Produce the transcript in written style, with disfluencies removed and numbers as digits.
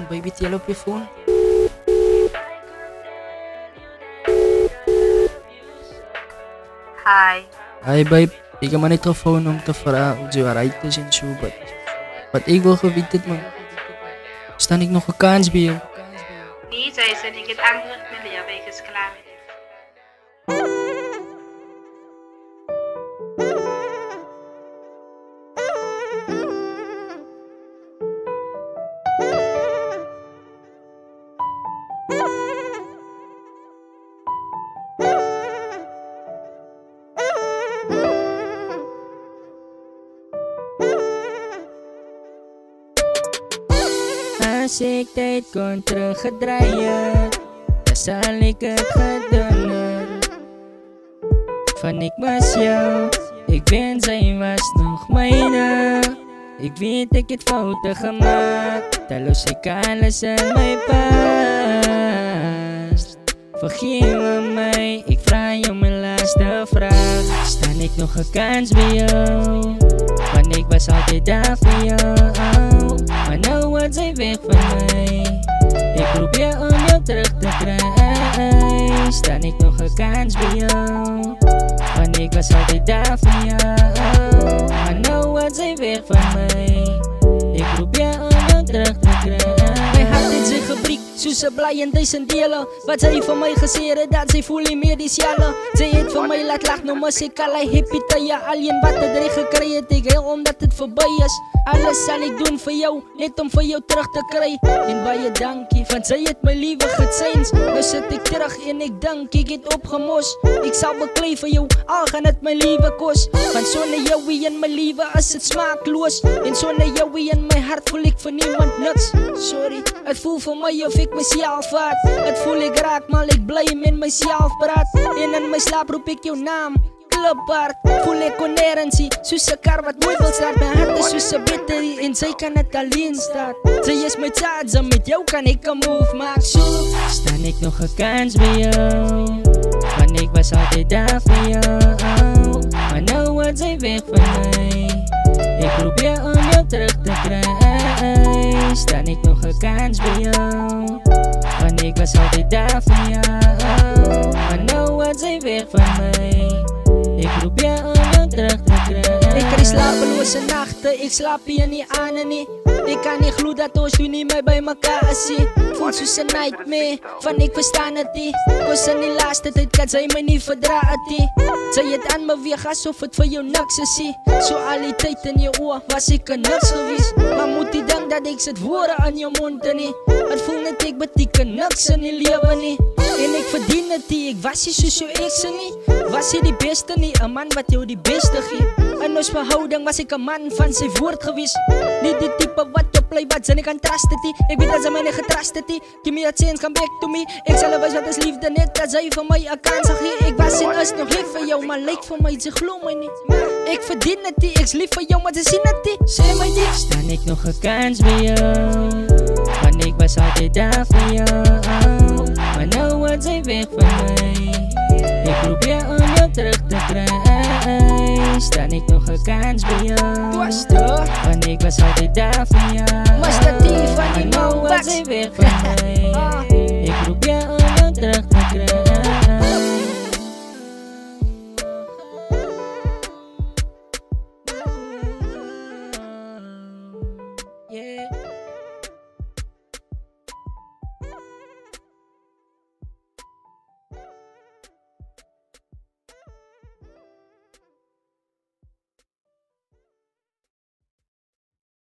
man, baby, tel op je phone. Hi. Hi babe, ik heb maar net gefoon om te vragen hoe je eruit is en zo, wat ik wil geweten man. Staan ik nog een kans bij jou? Nee, zei ze, ik het antwoord met jou, ben ik klaar met je. Als ik tijd kon terugdraaien, dan zal ik het gedulden. Van ik was jou, ik ben zij was nog mijne. Ik weet ik het fouten gemaakt, dan los ik alles aan mijn past. Vergeef me mij, ik vraag je mijn laatste vraag. Staan ik nog een kans bij jou? Want ik was altijd daar voor jou. Maar nou wordt zij weg van mij. Ik probeer om jou terug te krijgen. Staan ik nog een kans bij jou? Want ik was altijd daar voor jou. Maar nou wordt zij weg van mij. Ik probeer om jou terug te krijgen. Mijn hart heeft zich gebriekt, zoals ze blij in duizend delen. Wat zij van mij gezeren, dat zij voel niet meer die sjellen. Zij heeft van mij laat lachen, no mas ik allerlei hippie te je alien. Wat het erin gekregen, ik heel omdat het voorbij is. Alles zal ik doen voor jou, net om voor jou terug te krijgen. En bij je dankie, want zij het mijn lieve gezegd. Nu zit ik terug en ik dank, ik het opgemost. Ik zal bekleed voor jou, al gaan het mijn lieve kost. Want zonder jou in mijn lieve is het smaakloos. En zonder jou in mijn hart voel ik voor niemand niks. Sorry, het voelt voor mij of ik mezelf haat. Het voel ik raak, maar ik blij met mezelf praat. En in mijn slaap roep ik jouw naam. Clubhart, voel ik coherentie. Soos een kar wat mooi wil staat. Mijn hart is soos een battery en zij kan het alleen staan. Zij is mijn charger, met jou kan ik een move maken. Zo staan ik nog een kans bij jou? Want ik was altijd daar voor jou. Maar nou wordt zij weg van mij. Ik probeer om jou terug te krijgen. Staan ik nog een kans bij jou? Want ik was altijd daar voor jou. Maar nou wordt zij weg van mij. Ik probeer om jou terug te krijgen. Ik krijg slapeloze nachten, ik slaap hier niet aan en niet. Ik kan niet gloeien dat ons nu niet meer bij elkaar zien. Voel zoals een nightmare, van ik verstaan het niet. Kost in die laatste tijd kan zij me niet verdragen. Zij het aan me weer alsof het voor jou niks is. Zo al die tijd in je oor was ik er niks geweest. Maar moet die dank dat ik zit woorden aan je mond en niet. Het voelt net ik beteken niks in je leven niet. En ik verdien het niet, ik was hier zo ik ze niet. Was je die beste niet, een man wat jou die beste geeft. In ons verhouding was ik een man van zijn woord geweest. Niet die type wat je play, wat zijn ik aan trasten die. Ik weet dat ze mij niet getrasten die. Give me a chance, come back to me. Ik zal wijs wat is liefde net, dat zij van mij een kans geeft. Ik was in ons nog lief voor jou, maar lijkt voor mij, ze geloof mij niet. Ik verdien het die, ik is lief voor jou, maar ze zien het die. Zeg mij die. Staan ik nog een kans bij jou? Want ik was altijd daar voor jou. Maar nou wordt zij weg van mij. Ik probeer om jou terug te krijgen. Staan ik nog een kans bij jou? Want ik was altijd daar voor jou. Maar nou wordt zij weg van mij. Ik probeer om jou terug te krijgen.